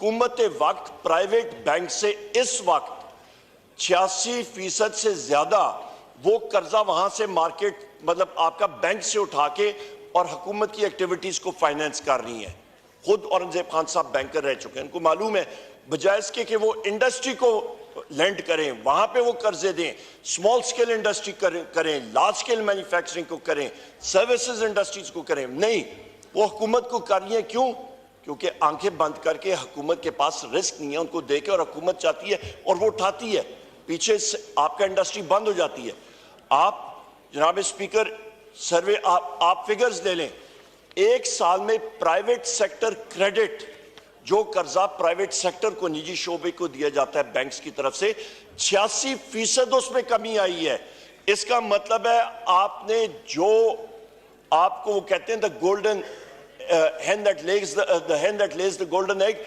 हुकूमत वक्त private bank से इस वक्त 86% से ज्यादा वो कर्जा वहां से मार्केट मतलब आपका बैंक से उठा के और हुकूमत की एक्टिविटीज को फाइनेंस कर रही है। खुद औरंगजेब खान साहब बैंकर रह चुके हैं, उनको मालूम है बजाय इसके कि वो इंडस्ट्री को लेंड करें, वहां पे वो कर्जे दें, स्मॉल स्केल इंडस्ट्री करें, लार्ज स्केल मैन्युफैक्चरिंग को करें, सर्विसेज इंडस्ट्रीज को करें, नहीं, वो हुकूमत को कर रही है। क्यों? क्योंकि आंखें बंद करके हुकूमत के पास रिस्क नहीं है, उनको देके और हुकूमत चाहती है और वो उठाती है, पीछे आपका इंडस्ट्री बंद हो जाती है। आप जनाब स्पीकर सर्वे आप फिगर्स ले लें, एक साल में प्राइवेट सेक्टर क्रेडिट जो कर्जा प्राइवेट सेक्टर को निजी शोबे को दिया जाता है बैंक्स की तरफ से 86% उसमें कमी आई है। इसका मतलब है आपने जो आपको वो कहते हैं the golden hen that lays the golden egg,